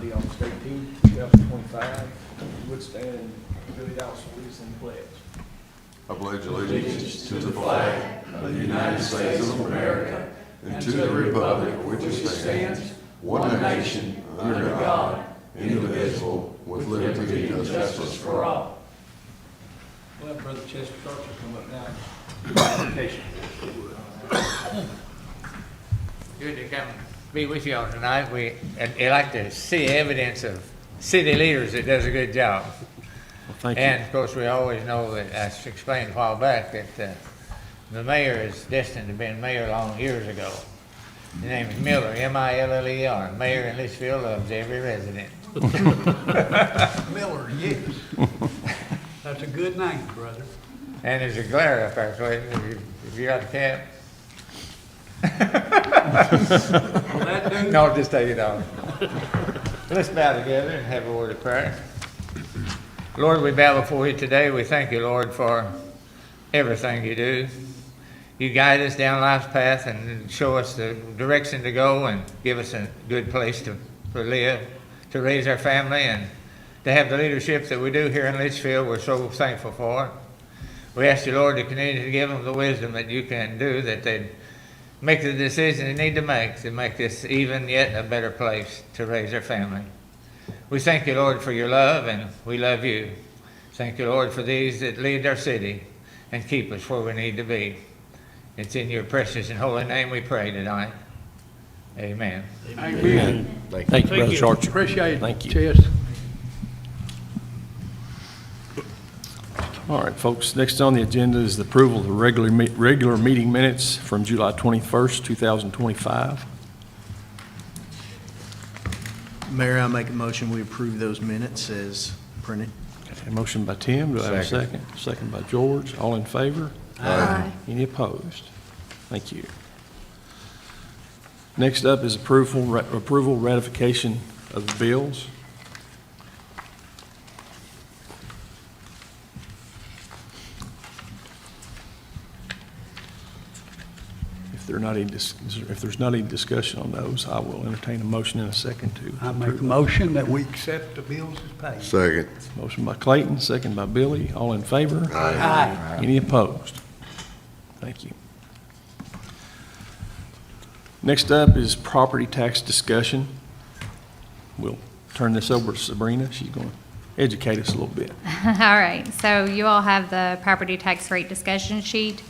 be August 18, 2025. Would stand and Billy Dallas will lead us in the pledge. I pledge allegiance to the flag of the United States of America and to the republic for which it stands, one nation, under God, indivisible, with liberty and justice for all. We'll have Brother Chester Archer come up now. Application. Good to come be with you all tonight. I'd like to see evidence of city leaders that does a good job. Well, thank you. And of course, we always know that, as explained a while back, that the mayor is destined to be mayor long years ago. His name is Miller, M-I-L-L-E-R. Mayor in Leitchfield loves every resident. Miller, yes. That's a good name, brother. And there's a glare up there, so if you got the cap. Will that do? No, just take it off. Let's bow together and have a word of prayer. Lord, we bow before you today. We thank you, Lord, for everything you do. You guide us down life's path and show us the direction to go and give us a good place to live, to raise our family, and to have the leadership that we do here in Leitchfield. We're so thankful for. We ask you, Lord, to continue to give them the wisdom that you can do, that they'd make the decision they need to make this even yet a better place to raise their family. We thank you, Lord, for your love, and we love you. Thank you, Lord, for these that lead our city and keep us where we need to be. It's in your precious and holy name we pray tonight. Amen. Amen. Thank you, Brother Archer. Appreciate it. Thank you. Chester. All right, folks, next on the agenda is the approval of the regular meeting minutes from July 21st, 2025. Mayor, I make a motion we approve those minutes as printed. A motion by Tim, do I have a second? Second by George, all in favor? Aye. Any opposed? Thank you. Next up is approval ratification of the bills. If there's not any discussion on those, I will entertain a motion in a second to I make a approve. motion that we accept the bills as paid. Second. Motion by Clayton, second by Billy, all in favor? Aye. Any opposed? Thank you. Next up is property tax discussion. We'll turn this over to Sabrina. She's going to educate us a little bit. All right, so you all have the property tax rate discussion sheet.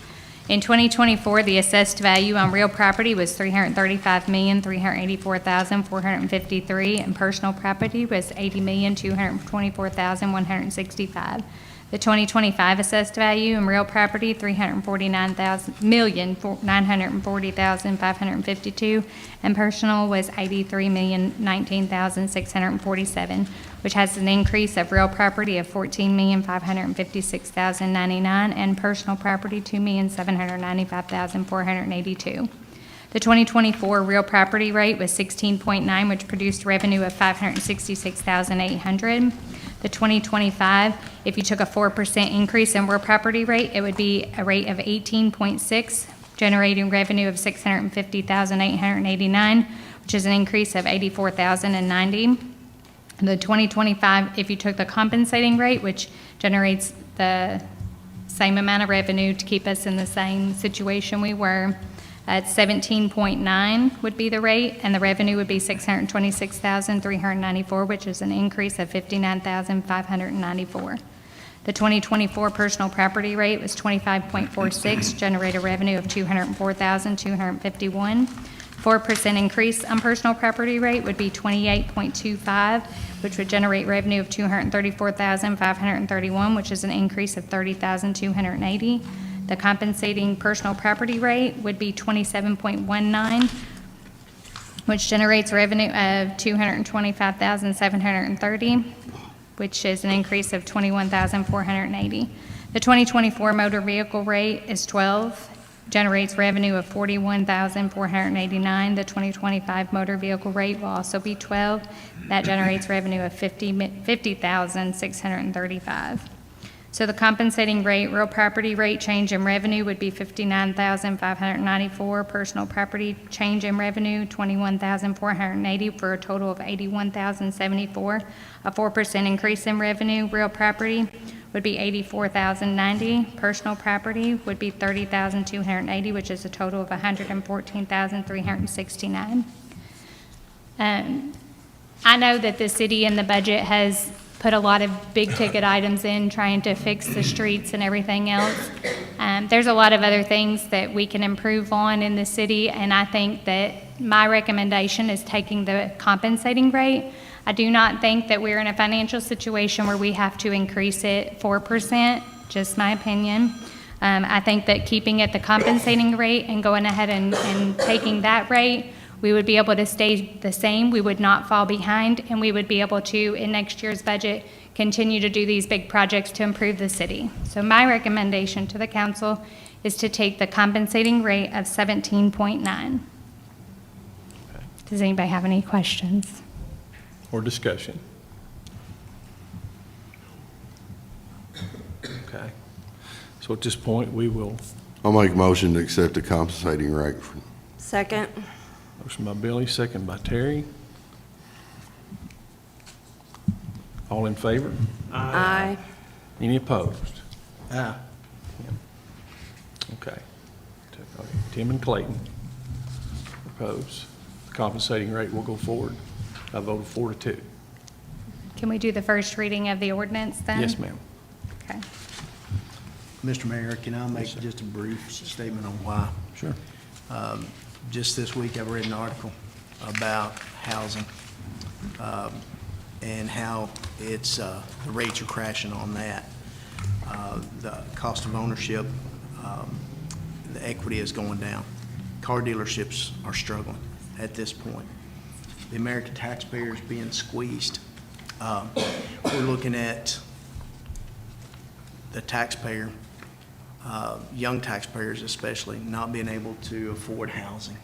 In 2024, the assessed value on real property was $335,384,453, and personal property was $80,224,165. The 2025 assessed value in real property, $349,940,552, and personal was $83,019,647, which has an increase of real property of $14,556,099 and personal property $2,795,482. The 2024 real property rate was 16.9, which produced revenue of $566,800. The 2025, if you took a 4% increase in real property rate, it would be a rate of 18.6, generating revenue of $650,889, which is an increase of $84,090. The 2025, if you took the compensating rate, which generates the same amount of revenue to keep us in the same situation we were, at 17.9 would be the rate, and the revenue would be $626,394, which is an increase of $59,594. The 2024 personal property rate was 25.46, generated revenue of $204,251. 4% increase on personal property rate would be 28.25, which would generate revenue of $234,531, which is an increase of $30,280. The compensating personal property rate would be 27.19, which generates revenue of $225,730, which is an increase of $21,480. The 2024 motor vehicle rate is 12, generates revenue of $41,489. The 2025 motor vehicle rate will also be 12. That generates revenue of $50,635. So the compensating rate, real property rate change in revenue would be $59,594. Personal property change in revenue, $21,480 for a total of $81,074. A 4% increase in revenue, real property would be $84,090. Personal property would be $30,280, which is a total of $114,369. I know that the city and the budget has put a lot of big-ticket items in, trying to fix the streets and everything else. There's a lot of other things that we can improve on in the city, and I think that my recommendation is taking the compensating rate. I do not think that we're in a financial situation where we have to increase it 4%, just my opinion. I think that keeping it the compensating rate and going ahead and taking that rate, we would be able to stay the same, we would not fall behind, and we would be able to, in next year's budget, continue to do these big projects to improve the city. So my recommendation to the council is to take the compensating rate of 17.9. Does anybody have any questions? Or discussion? Okay. So at this point, we will, I'll make a motion to accept the compensating rate. Second. motion by Billy, second by Terry. All in favor? Aye. Any opposed? Okay. Tim and Clayton oppose. The compensating rate will go forward. I voted 4-2. Can we do the first reading of the ordinance then? Yes, ma'am. Okay. Mr. Mayor, can I make just a brief statement on why? Sure. Just this week, I read an article about housing and how it's, the rates are crashing on that. The cost of ownership, the equity is going down. Car dealerships are struggling at this point. The American taxpayer is being squeezed. We're looking at the taxpayer, young taxpayers especially, not being able to afford housing,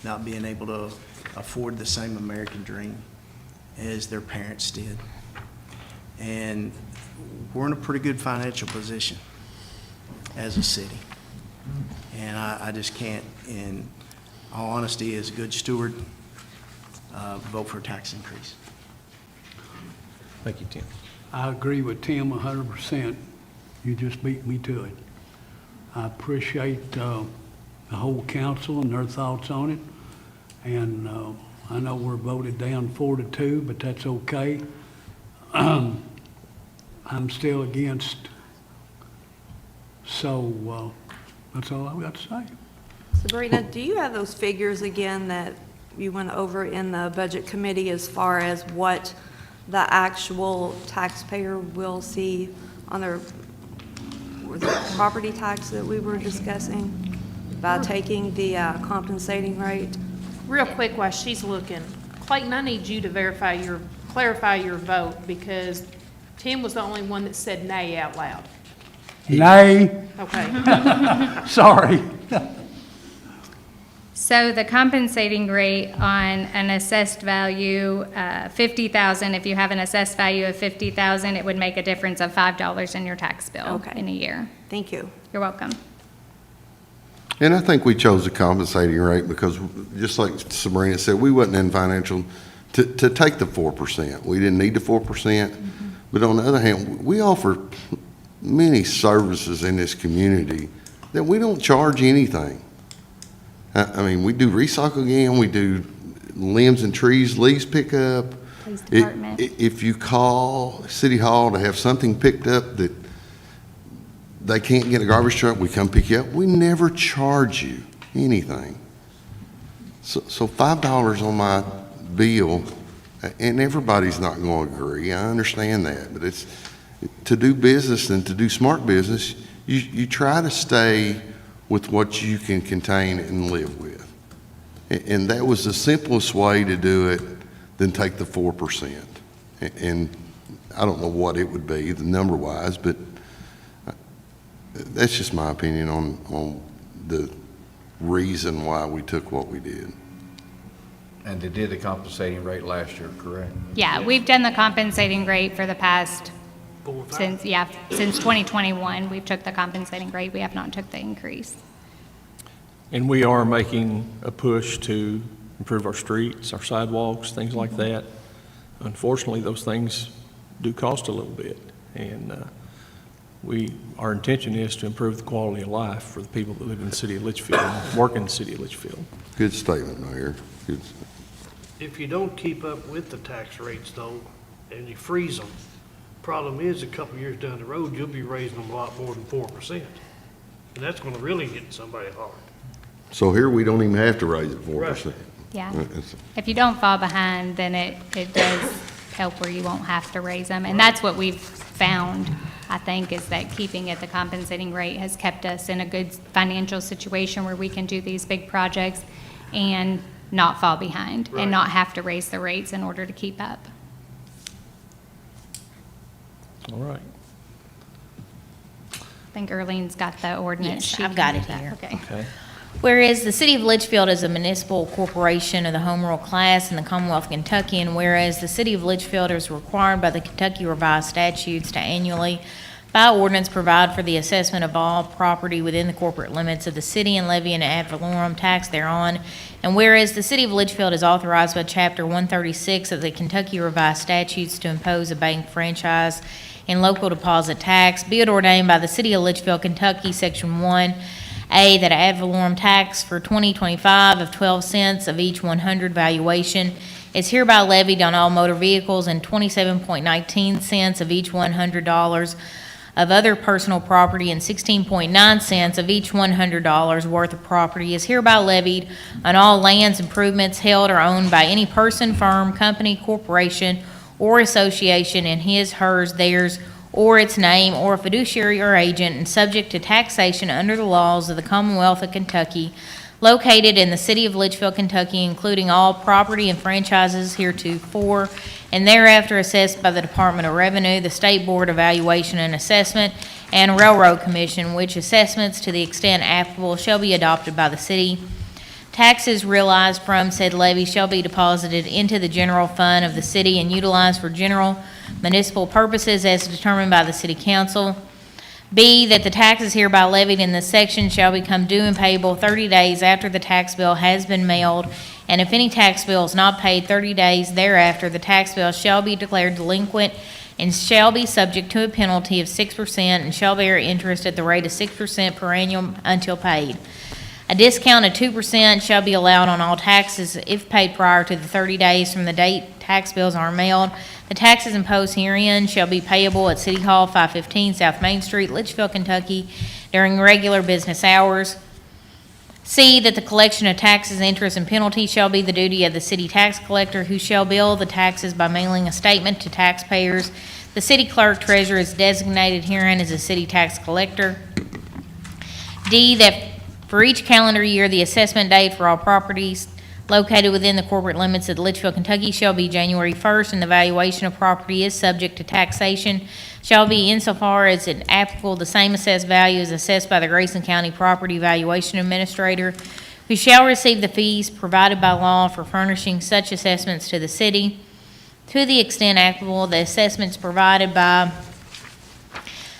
not being able to afford the same American dream as their parents did. And we're in a pretty good financial position as a city. And I just can't, in all honesty, as a good steward, vote for a tax increase. Thank you, Tim. I agree with Tim 100%. You just beat me to it. I appreciate the whole council and their thoughts on it. And I know we're voted down 4-2, but that's okay. I'm still against. So that's all I've got to say. Sabrina, do you have those figures again that you went over in the budget committee as far as what the actual taxpayer will see on their, was it property tax that we were discussing by taking the compensating rate? Real quick while she's looking, Clayton, I need you to clarify your vote, because Tim was the only one that said nay out loud. Nay. Okay. Sorry. So the compensating rate on an assessed value, 50,000, if you have an assessed value of 50,000, it would make a difference of $5 in your tax bill Okay. in a year. Thank you. You're welcome. And I think we chose the compensating rate because, just like Sabrina said, we wasn't in financial to take the 4%. We didn't need the 4%. But on the other hand, we offer many services in this community that we don't charge anything. I mean, we do recycle again, we do limbs and trees, leaves pickup. Police department. If you call City Hall to have something picked up that they can't get a garbage truck, we come pick you up. We never charge you anything. So $5 on my bill, and everybody's not going to agree. I understand that, but it's to do business and to do smart business. You try to stay with what you can contain and live with, and that was the simplest way to do it than take the 4%. And I don't know what it would be, the number wise, but that's just my opinion on the reason why we took what we did. And they did the compensating rate last year, correct? Yeah, we've done the compensating rate for the past since 2021, we've took the compensating rate. We have not took the increase. And we are making a push to improve our streets, our sidewalks, things like that. Unfortunately, those things do cost a little bit. And our intention is to improve the quality of life for the people that live in the city of Leitchfield and work in the city of Leitchfield. Good statement, Mayor. Good. If you don't keep up with the tax rates though, and you freeze them, problem is a couple years down the road, you'll be raising them a lot more than 4%. And that's gonna really hit somebody hard. So here, we don't even have to raise it 4%. Yeah. It's- If you don't fall behind, then it does help where you won't have to raise them. And that's what we've found, I think, is that keeping at the compensating rate has kept us in a good financial situation where we can do these big projects and not fall behind Right. and not have to raise the rates in order to keep up. All right. I think Earlene's got the ordinance. Yes, She I've can got do it that. here. Okay. Okay. Whereas the City of Litchfield is a municipal corporation of the home rule class in the Commonwealth of Kentucky, and whereas the City of Litchfield is required by the Kentucky Revised Statutes to annually, by ordinance, provide for the assessment of all property within the corporate limits of the city and levy an ad valorem tax thereon, and whereas the City of Litchfield is authorized by Chapter 136 of the Kentucky Revised Statutes to impose a bank franchise and local deposit tax, be it ordained by the City of Litchfield, Kentucky, Section 1A, that an ad valorem tax for 2025 of 12 cents of each 100 valuation is hereby levied on all motor vehicles and 27.19 cents of each $100 of other personal property and 16.9 cents of each $100 worth of property is hereby levied on all lands, improvements held or owned by any person, firm, company, corporation, or association in his, hers, theirs, or its name, or a fiduciary or agent, and subject to taxation under the laws of the Commonwealth of Kentucky, located in the city of Leitchfield, Kentucky, including all property and franchises heretofore and thereafter assessed by the Department of Revenue, the State Board of Evaluation and Assessment, and Railroad Commission, which assessments, to the extent applicable, shall be adopted by the city. Taxes realized from said levy shall be deposited into the general fund of the city and utilized for general municipal purposes as determined by the city council. B, that the taxes hereby levied in this section shall become due and payable 30 days after the tax bill has been mailed, and if any tax bill is not paid 30 days thereafter, the tax bill shall be declared delinquent and shall be subject to a penalty of 6% and shall bear interest at the rate of 6% per annum until paid. A discount of 2% shall be allowed on all taxes if paid prior to the 30 days from the date tax bills are mailed. The taxes imposed herein shall be payable at City Hall, 515 South Main Street, Litchfield, Kentucky, during regular business hours. C, that the collection of taxes, interest, and penalties shall be the duty of the city tax collector, who shall bill the taxes by mailing a statement to taxpayers. The city clerk treasurer is designated herein as a city tax collector. D, that for each calendar year, the assessment date for all properties located within the corporate limits of Litchfield, Kentucky shall be January 1st, and the valuation of property is subject to taxation shall be, insofar as it applicable, the same assessed value as assessed by the Grayson County Property Valuation Administrator, who shall receive the fees provided by law for furnishing such assessments to the city. To the extent applicable, the assessments provided by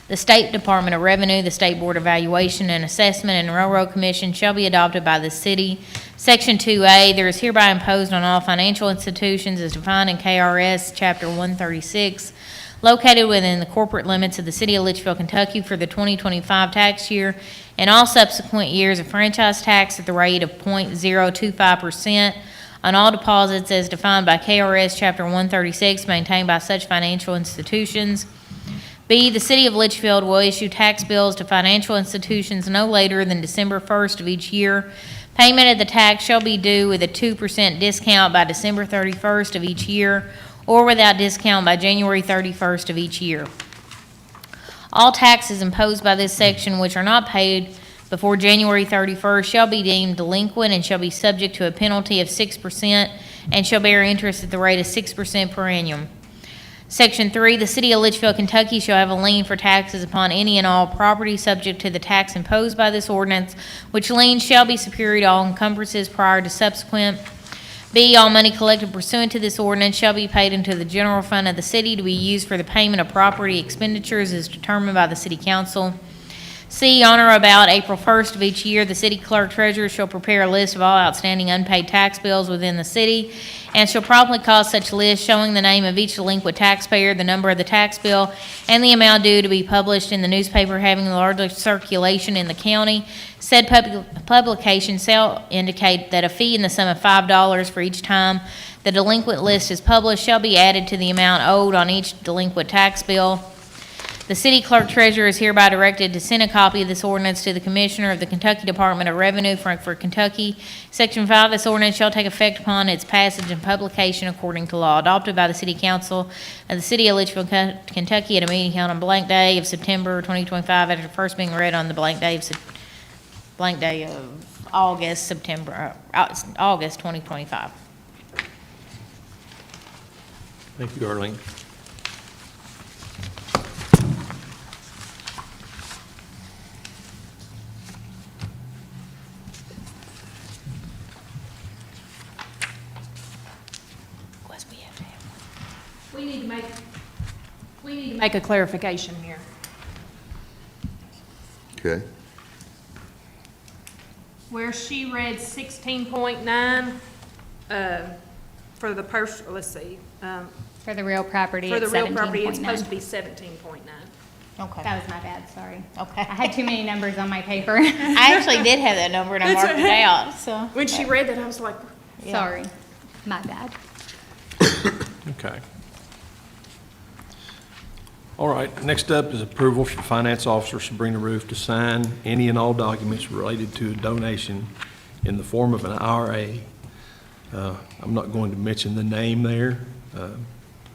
the State Department of Revenue, the State Board of Evaluation and Assessment, and Railroad Commission shall be adopted by the city. Section 2A, there is hereby imposed on all financial institutions as defined in KRS Chapter 136, located within the corporate limits of the city of Litchfield, Kentucky for the 2025 tax year and all subsequent years, a franchise tax at the rate of 0.025% on all deposits as defined by KRS Chapter 136 maintained by such financial institutions. B, the city of Litchfield will issue tax bills to financial institutions no later than December 1st of each year. Payment of the tax shall be due with a 2% discount by December 31st of each year, or without discount by January 31st of each year. All taxes imposed by this section which are not paid before January 31st shall be deemed delinquent and shall be subject to a penalty of 6% and shall bear interest at the rate of 6% per annum. Section 3, the city of Leitchfield, Kentucky shall have a lien for taxes upon any and all property subject to the tax imposed by this ordinance, which lien shall be superior to all encumbrances prior to subsequent B, all money collected pursuant to this ordinance shall be paid into the general fund of the city to be used for the payment of property expenditures as determined by the city council. C, on or about April 1st of each year, the city clerk treasurer shall prepare a list of all outstanding unpaid tax bills within the city and shall promptly cause such list showing the name of each delinquent taxpayer, the number of the tax bill, and the amount due to be published in the newspaper having the largest circulation in the county. Said publication shall indicate that a fee in the sum of $5 for each time the delinquent list is published shall be added to the amount owed on each delinquent tax bill. The city clerk treasurer is hereby directed to send a copy of this ordinance to the Commissioner of the Kentucky Department of Revenue, Frankfort, Kentucky. Section 5, this ordinance shall take effect upon its passage and publication according to law, adopted by the City Council of the City of Leitchfield, Kentucky, at a meeting held on blank day of September 2025, after first being read on the blank day of August 2025. Thank you, Arlene. We need to make a clarification here. Okay. Where she read 16.9, for the let's see, For the real property, for the it's real property, it's 17.9. supposed to be 17.9. Okay. That was my bad, sorry. Okay. I had too many numbers on my paper. I actually did have that number and I marked it out, so. When she read that, I was like, Sorry, my bad. Okay. All right, next up is approval for Finance Officer Sabrina Roof to sign any and all documents related to a donation in the form of an IRA. I'm not going to mention the name there. I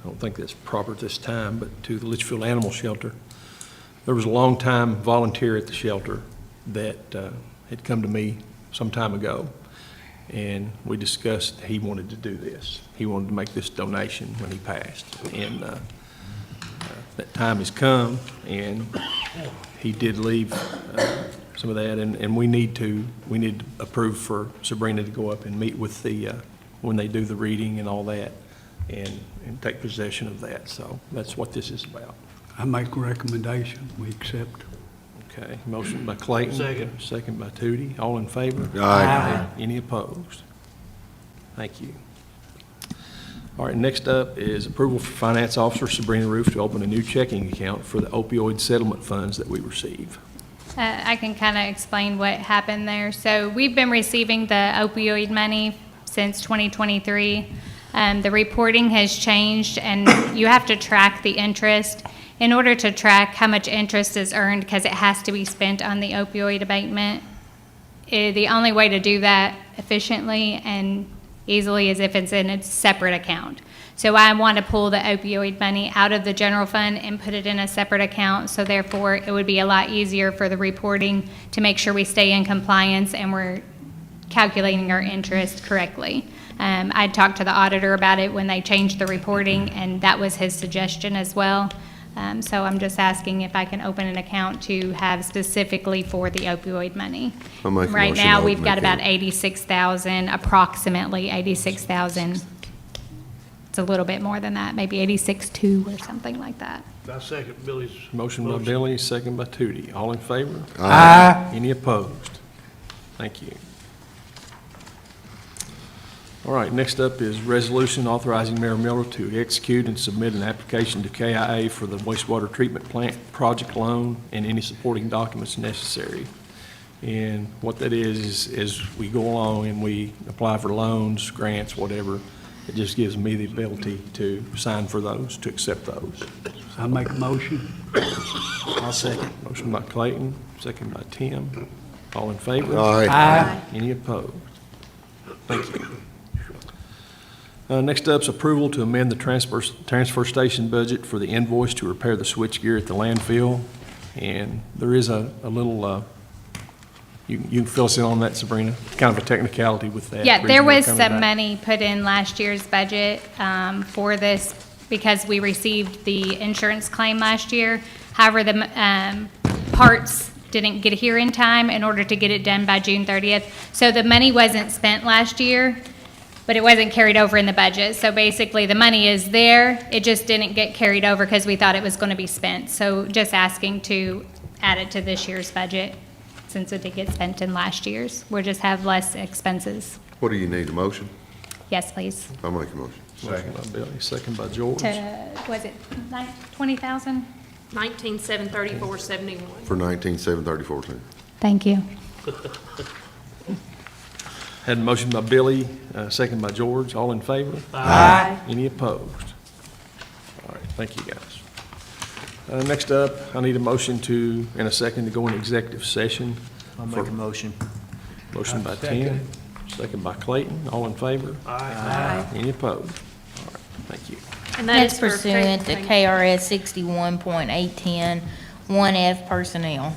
don't think that's proper at this time, but to the Leitchfield Animal Shelter. There was a longtime volunteer at the shelter that had come to me some time ago, and we discussed he wanted to do this. He wanted to make this donation when he passed, and that time has come, and he did leave some of that, and we need to approve for Sabrina to go up and meet with the, when they do the reading and all that, and take possession of that. So that's what this is about. I make a recommendation, we accept. Okay, motion by Clayton. Second. Second by Tootie. All in favor? Aye. Any opposed? Thank you. All right, next up is approval for Finance Officer Sabrina Roof to open a new checking account for the opioid settlement funds that we receive. I can kind of explain what happened there. So we've been receiving the opioid money since 2023. The reporting has changed, and you have to track the interest. In order to track how much interest is earned, because it has to be spent on the opioid abatement, the only way to do that efficiently and easily is if it's in a separate account. So I want to pull the opioid money out of the general fund and put it in a separate account, so therefore it would be a lot easier for the reporting to make sure we stay in compliance and we're calculating our interest correctly. I talked to the auditor about it when they changed the reporting, and that was his suggestion as well. So I'm just asking if I can open an account to have specifically for the opioid money. I'll make a Right motion now, to we've open got about account. 86,000, approximately 86,000. It's a little bit more than that, maybe 86.2 or something like that. I second Billy's Motion by Billy, second by Tootie. All in favor? Aye. Any opposed? Thank you. All right, next up is resolution authorizing Mayor Miller to execute and submit an application to KIA for the wastewater treatment plant project loan and any supporting documents necessary. And what that is we go along and we apply for loans, grants, whatever. It just gives me the ability to sign for those, to accept those. I make a motion. I'll second. Motion by Clayton, second by Tim. All in favor? Aye. Any opposed? Thank you. Next up is approval to amend the transfer station budget for the invoice to repair the switchgear at the landfill. And there is a little, you can fill us in on that, Sabrina, kind of a technicality with that. Yeah, there reason we're was coming some back. money put in last year's budget for this because we received the insurance claim last year. However, the parts didn't get here in time in order to get it done by June 30th. So the money wasn't spent last year, but it wasn't carried over in the budget. So basically, the money is there, it just didn't get carried over because we thought it was going to be spent. So just asking to add it to this year's budget, since it did get spent in last year's. We'll just have less expenses. What do you need, a motion? Yes, please. I'll make a motion. Motion by Billy, second by George. Was it 20,000? 19,734.71. For 19,734. Thank you. Had a motion by Billy, second by George. All in favor? Aye. Any opposed? All right, thank you, guys. Next up, I need a motion to, and a second to go in executive session. I'll make a motion. Motion by Tim, second by Clayton. All in favor? Aye. Any opposed? All right, thank you. And that That's is for pursuant to thank- KRS 61.810, 1F personnel.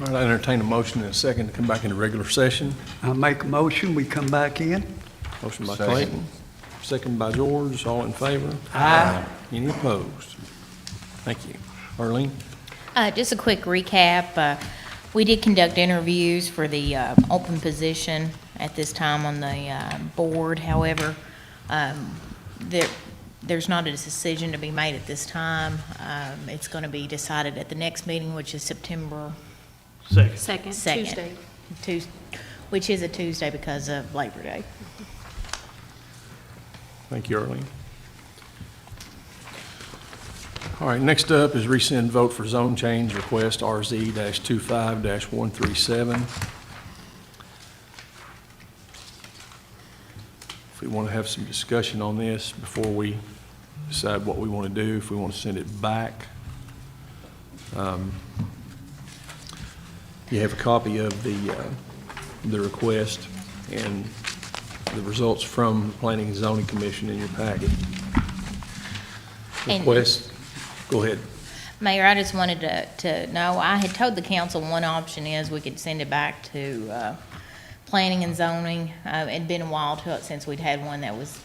All right, I entertain a motion in a second to come back into regular session. I make a motion, we come back in. Motion by Second. Clayton, second by George, all in favor? Aye. Any opposed? Thank you. Arlene? Just a quick recap. We did conduct interviews for the open position at this time on the board. However, there's not a decision to be made at this time. It's going to be decided at the next meeting, which is September Second. Second, 2nd. Tuesday. Which is a Tuesday because of Labor Day. Thank you, Arlene. All right, next up is rescind vote for zone change request RZ-25-137. If we want to have some discussion on this before we decide what we want to do, if we want to send it back. You have a copy of the request and the results from the Planning and Zoning Commission in your packet. And- Request, go ahead. Mayor, I just wanted to know, I had told the council one option is we could send it back to planning and zoning. It'd been a while since we'd had one that was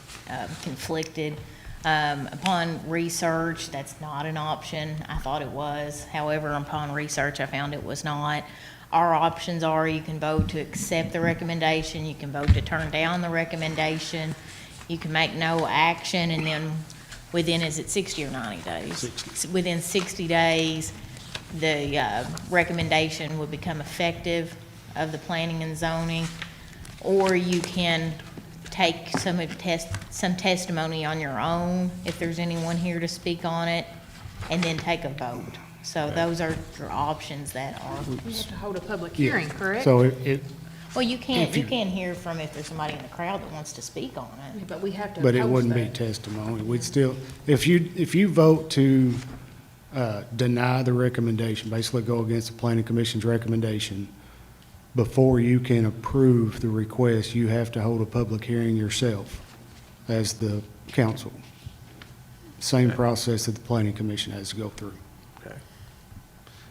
conflicted. Upon research, that's not an option. I thought it was. However, upon research, I found it was not. Our options are you can vote to accept the recommendation, you can vote to turn down the recommendation, you can make no action, and then within, is it 60 or 90 days? 60. Within 60 days, the recommendation would become effective of the planning and zoning, or you can take some testimony on your own, if there's anyone here to speak on it, and then take a vote. So those are your options that are, We have to hold a public hearing, correct? So well, you can't hear from if there's somebody in the crowd that wants to speak on it. But we have to but it post wouldn't be that. testimony. We'd still, if you vote to deny the recommendation, basically go against the planning commission's recommendation, before you can approve the request, you have to hold a public hearing yourself as the council. Same process that the planning commission has to go through. Okay.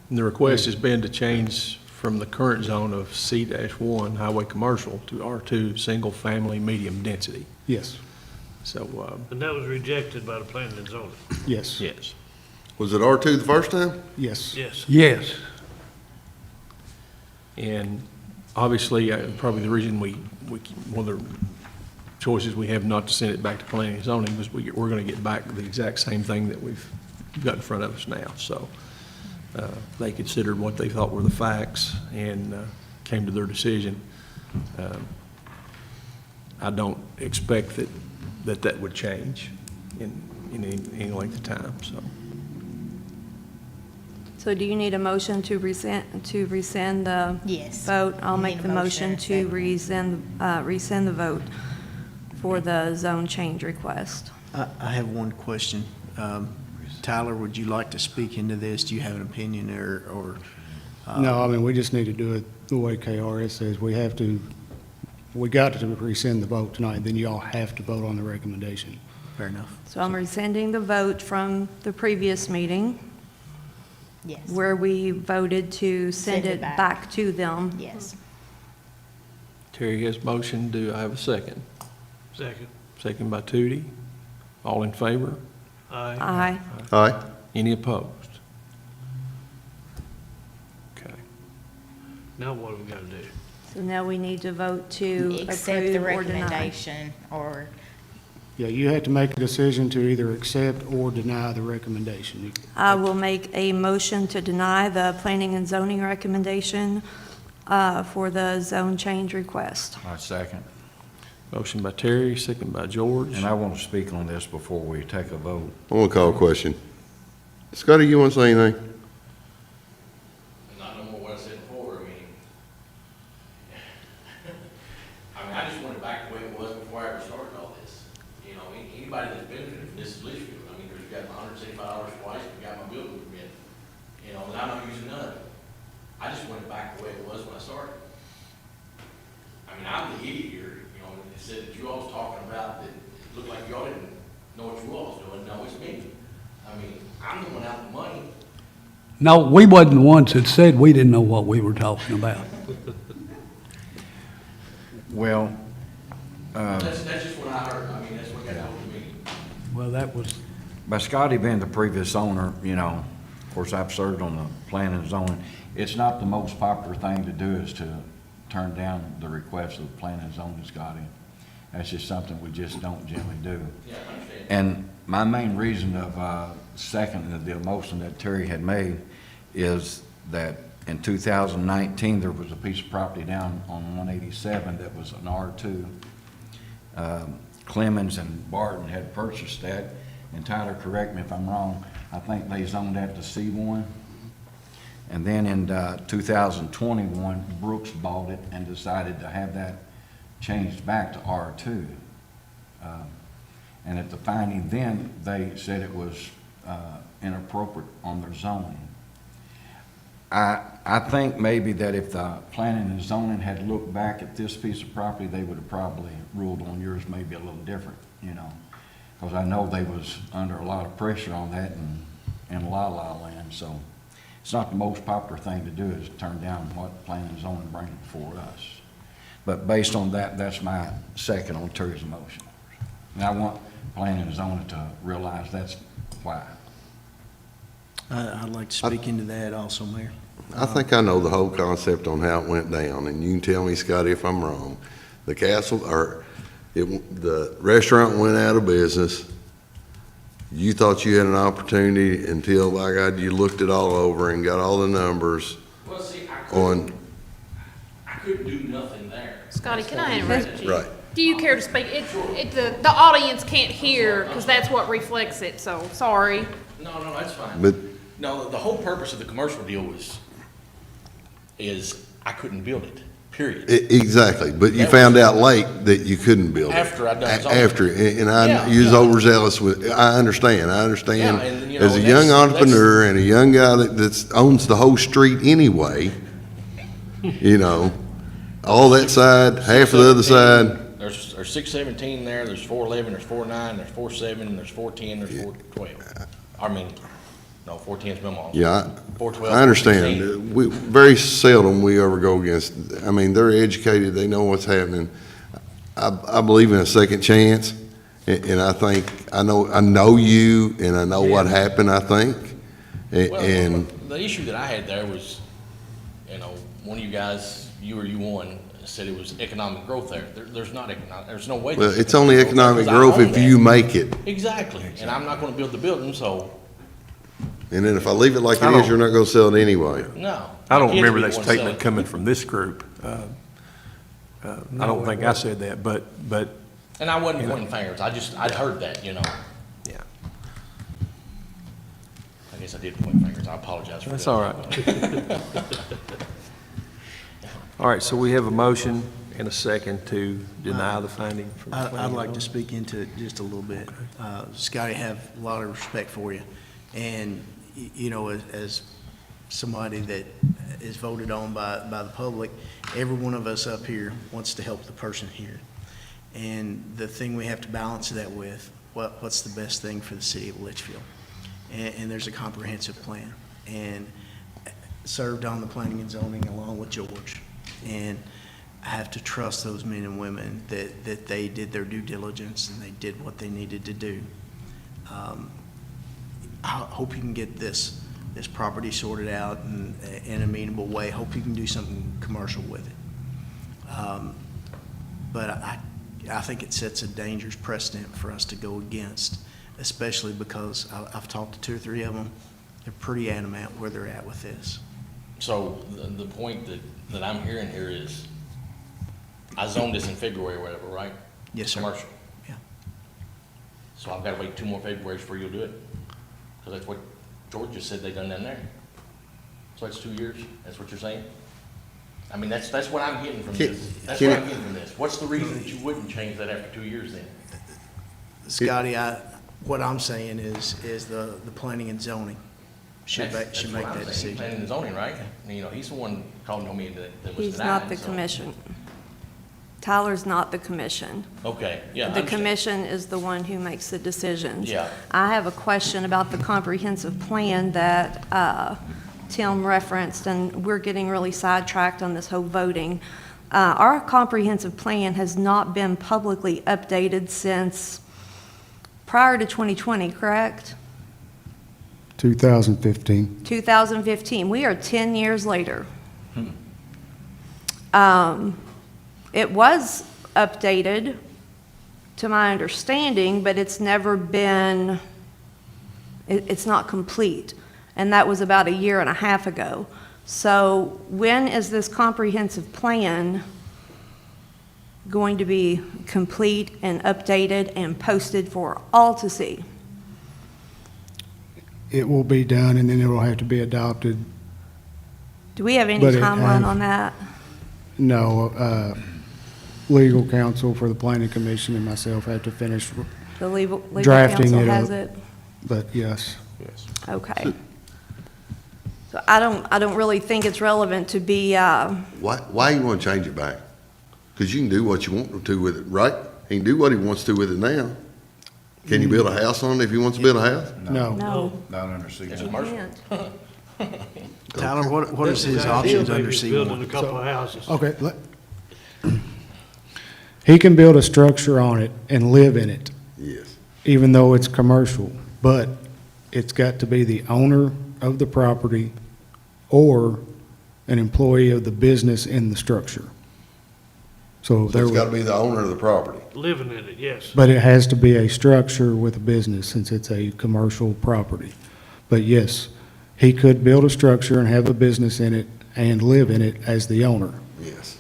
And the request has been to change from the current zone of C-1 highway commercial to R2 single family medium density. Yes, So, And that was rejected by the planning and zoning. yes, yes. Was it R2 the first time? yes. Yes. Yes. And obviously, probably the reason one of the choices we have not to send it back to planning and zoning was we're going to get back the exact same thing that we've got in front of us now. So they considered what they thought were the facts and came to their decision. I don't expect that would change in any length of time, so. So do you need a motion to rescind the Yes. vote? I'll We make need a the motion motion and a to second. rescind the vote for the zone change request. I have one question. Tyler, would you like to speak into this? Do you have an opinion or? No, I mean, we just need to do it the way KRS says. We got to rescind the vote tonight, then you all have to vote on the recommendation. Fair enough. So I'm rescinding the vote from the previous meeting Yes. where we voted to send Send it it back. back to them. Yes. Terry has motion. Do I have a second? Second. Second by Tootie. All in favor? Aye. Aye. Aye. Any opposed? Okay. Now what do we gotta do? So now we need to vote to Accept the approve or deny. recommendation, or, Yeah, you have to make a decision to either accept or deny the recommendation. I will make a motion to deny the planning and zoning recommendation for the zone change request. I second. Motion by Terry, second by George. And I want to speak on this before we take a vote. I want to call a question. Scotty, you want to say anything? Not no more what I said before, I just want it back the way it was before I ever started all this. You know, anybody that's benefited from this is Leitchfield. Because we got my $165 twice, we got my building permit, and I'm not using none of it. I just want it back the way it was when I started. I'm the idiot here, it said that you all was talking about that it looked like y'all didn't know what you all was doing. No, it's me. I'm the one out the money. No, we wasn't the ones that said we didn't know what we were talking about. Well, That's just what I heard, I mean, that's what got told to me. Well, that was, by Scotty being the previous owner, you know, of course, I've served on the planning and zoning. It's not the most popular thing to do is to turn down the request of the planning and zoning, Scotty. That's just something we just don't generally do. Yeah, I understand. And my main reason of seconding the motion that Terry had made is that in 2019, there was a piece of property down on 187 that was an R2. Clemens and Barton had purchased that, and Tyler, correct me if I'm wrong, I think they zoned that to C1. And then in 2021, Brooks bought it and decided to have that changed back to R2. And at the finding then, they said it was inappropriate on their zoning. I think maybe that if the planning and zoning had looked back at this piece of property, they would have probably ruled on yours maybe a little different, you know. Because I know they was under a lot of pressure on that in La La Land, so it's not the most popular thing to do is turn down what planning and zoning brings before us. But based on that, that's my second on Terry's motion. And I want planning and zoning to realize that's why. I'd like to speak into that also, Mayor. I think I know the whole concept on how it went down, and you can tell me, Scotty, if I'm wrong. The restaurant went out of business. You thought you had an opportunity until, by God, you looked it all over and got all the numbers Well, see, on, I couldn't do nothing there. Scotty, can I interrupt you? right. Do you care to speak? The audience can't hear, because that's what reflects it, so, sorry. No, that's fine. But No, the whole purpose of the commercial deal is I couldn't build it, period. Exactly, but you That found was- out late that you couldn't build it. After I'd done zoning. After, and Yeah, you was yeah. overzealous with, I understand. Yeah, and, you know, As a young that's- entrepreneur and a young guy that owns the whole street anyway, you know, all that side, half of the other side, There's 617 there, there's 411, there's 49, there's 47, there's 410, there's 412. I mean, no, 410's minimal. yeah, 412. I understand. Very seldom we ever go against, I mean, they're educated, they know what's happening. I believe in a second chance, and I think, I know you, and I know what happened, I think. And The issue that I had there was, you know, one of you guys, you or you one, said it was economic growth there. There's not economic, there's no way. well, there's it's only economic because I growth own if that. you make it. Exactly, and I'm not gonna build the building, so, And then if I leave it like I it is, don't- you're not gonna sell it anyway. no. I don't My kids remember will be that the ones selling statement it. coming from this group. I don't think I said that, but, And I wasn't you know. pointing fingers, I'd heard that, you know. yeah, I guess I did point fingers, I apologize for that. that's all right. All right, so we have a motion and a second to deny the finding from the I'd planning like to board. speak into it just a little bit. Scotty, I have a lot of respect for you. And, you know, as somebody that is voted on by the public, every one of us up here wants to help the person here. And the thing we have to balance that with, what's the best thing for the city of Litchfield? And there's a comprehensive plan. And served on the planning and zoning along with George. And I have to trust those men and women that they did their due diligence and they did what they needed to do. I hope you can get this property sorted out in a amenable way. Hope you can do something commercial with it. But I think it sets a dangerous precedent for us to go against, especially because I've talked to 2 or 3 of them. They're pretty adamant where they're at with this. So the point that I'm hearing here is, I zoned this in February or whatever, right? Yes, sir. Commercial. Yeah. So I've got to wait 2 more Februarys before you'll do it? Because that's what George just said they done down there. So that's 2 years, that's what you're saying? I mean, that's what I'm getting from this. That's what I'm getting from this. What's the reason that you wouldn't change that after 2 years then? Scotty, what I'm saying is the planning and zoning should That's make what I'm that saying. decision. Planning and zoning, right? You know, he's the one calling on me that was He's denied. not the so- commission. Tyler's not the commission. Okay, yeah. I The understand. commission is the one who makes the decisions. Yeah. I have a question about the comprehensive plan that Tim referenced, and we're getting really sidetracked on this whole voting. Our comprehensive plan has not been publicly updated since prior to 2020, correct? 2015. 2015. We are 10 years later. It was updated, to my understanding, but it's never been, it's not complete. And that was about a year and a half ago. So when is this comprehensive plan going to be complete and updated and posted for all to see? It will be done, and then it will have to be adopted. Do we have any But it timeline has- on that? No, legal counsel for the planning commission and myself have to finish The legal drafting counsel it has up. it? But yes. Yes. Okay. So I don't really think it's relevant to be, Why you want to change it back? Because you can do what you want to with it, right? He can do what he wants to with it now. Can you build a house on it if he wants to build a house? No. no. Not under C1. It's commercial. Can't. Tyler, what is his This options guy under maybe building a C1? couple of houses. Okay, he can build a structure on it and live in it, Yes. even though it's commercial, but it's got to be the owner of the property or an employee of the business in the structure. So So there, it's got to be the owner of the property. Living in it, yes. but it has to be a structure with a business since it's a commercial property. But yes, he could build a structure and have a business in it and live in it as the owner. Yes.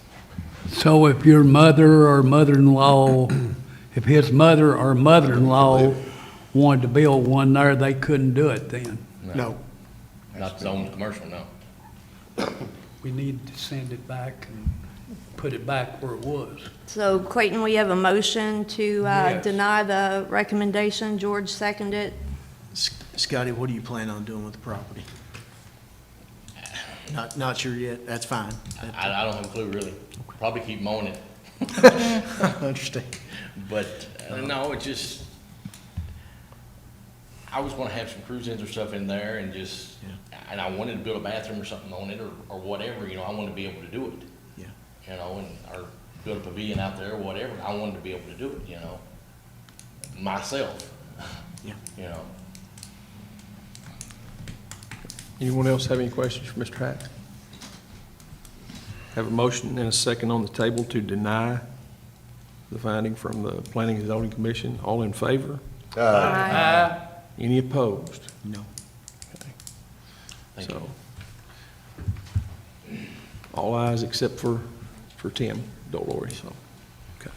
So if your mother or mother-in-law, if his mother or mother-in-law wanted to build one there, they couldn't do it then? No. Not zoned commercial, no. We need to send it back and put it back where it was. So Clayton, we have a motion to Yes. deny the recommendation. George seconded. Scotty, what do you plan on doing with the property? Not sure yet, that's fine. I don't have a clue, really. Probably keep mowing it. I understand. But, no, it just, I was gonna have some cruise-ins or stuff in there and just, and I wanted to build a bathroom or something on it or whatever, you know, I wanted to be able to do it. Yeah. You know, and, or build a pavilion out there or whatever, I wanted to be able to do it, you know, myself. Yeah. You know. Anyone else have any questions for Mr. Hack? Have a motion and a second on the table to deny the finding from the Planning and Zoning Commission. All in favor? Any opposed? No. Okay. Thank you. So, all ayes except for Tim Dolores, so, okay.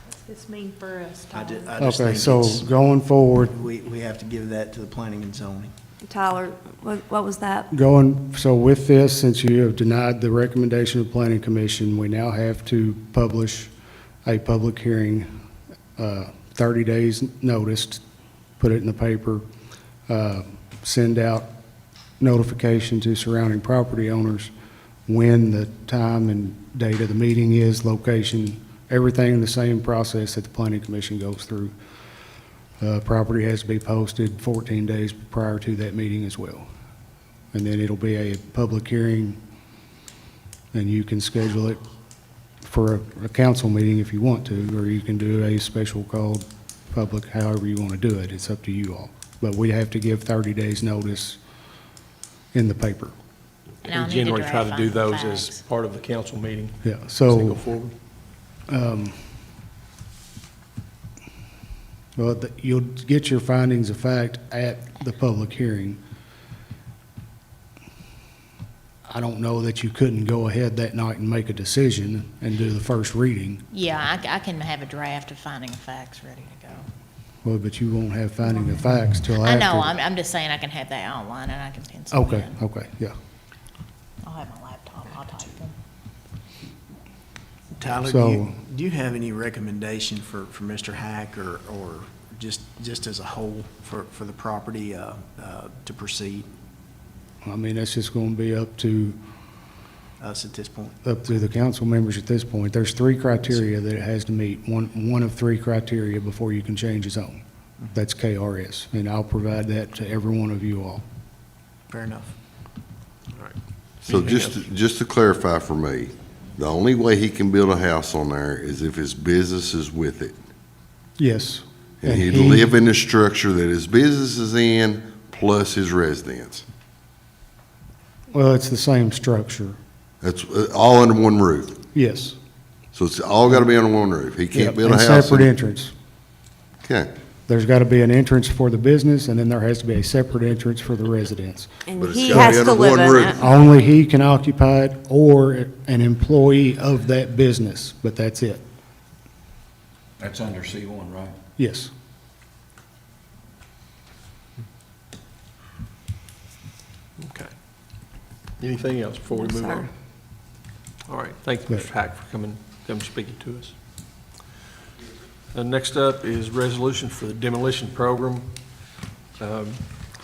What's this mean for us, I Tyler? just Okay, think so it's, going forward, we have to give that to the planning and zoning. Tyler, what was that? so with this, since you have denied the recommendation of the planning commission, we now have to publish a public hearing, 30 days notice, put it in the paper, send out notification to surrounding property owners when the time and date of the meeting is, location, everything in the same process that the planning commission goes through. Property has to be posted 14 days prior to that meeting as well. And then it'll be a public hearing, and you can schedule it for a council meeting if you want to, or you can do a special called public, however you want to do it. It's up to you all. But we have to give 30 days notice in the paper. And I'll We need to generally try to do draft those findings. as part of the council meeting. Yeah, As they so. go forward. Well, you'll get your findings of fact at the public hearing. I don't know that you couldn't go ahead that night and make a decision and do the first reading. Yeah, I can have a draft of finding of facts ready to go. Well, but you won't have finding of facts till I after. know, I'm just saying I can have that outline and I can pencil it Okay, in. okay, yeah. I'll have my laptop, I'll type them. Tyler, So- do you have any recommendation for Mr. Hack or just as a whole for the property to proceed I mean, that's just gonna be up to us at this point? the council members at this point. There's 3 criteria that it has to meet, one of 3 criteria before you can change a zone. That's KRS, and I'll provide that to every one of you all. Fair enough. All right. So Anything else? just to clarify for me, the only way he can build a house on there is if his business is with it. Yes. And And he'd he- live in the structure that his business is in, plus his residence. Well, it's the same structure. That's all under one roof. Yes. So it's all gotta be under one roof. He can't Yep, build a and house. separate entrance. Okay, There's got to be an entrance for the business, and then there has to be a separate entrance for the residence. And But it's he gotta be has to under live one in roof. it. Only he can occupy it or an employee of that business, but that's it. That's under C1, right? Yes. Okay. Anything else before we No, move sir. on? All right, thank you, Yes. Mr. Hack, for coming speaking to us. Next up is resolution for the demolition program. I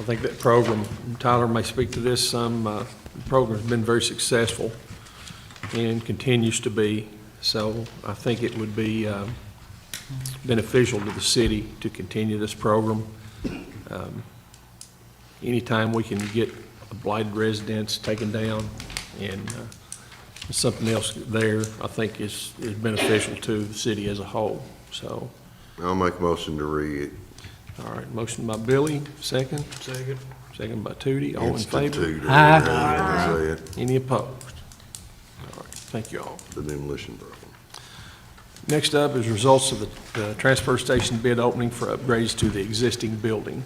think that program, Tyler may speak to this some, the program's been very successful and continues to be, so I think it would be beneficial to the city to continue this program. Anytime we can get a blighted residence taken down and something else there, I think is beneficial to the city as a whole, so. I'll make a motion to read. All right, motion by Billy, second. Second. Second by Tootie, all in favor? Institute, or Aye. whatever you said, Any opposed? All right, thank you all. the demolition program. Next up is results of the transfer station bid opening for upgrades to the existing building.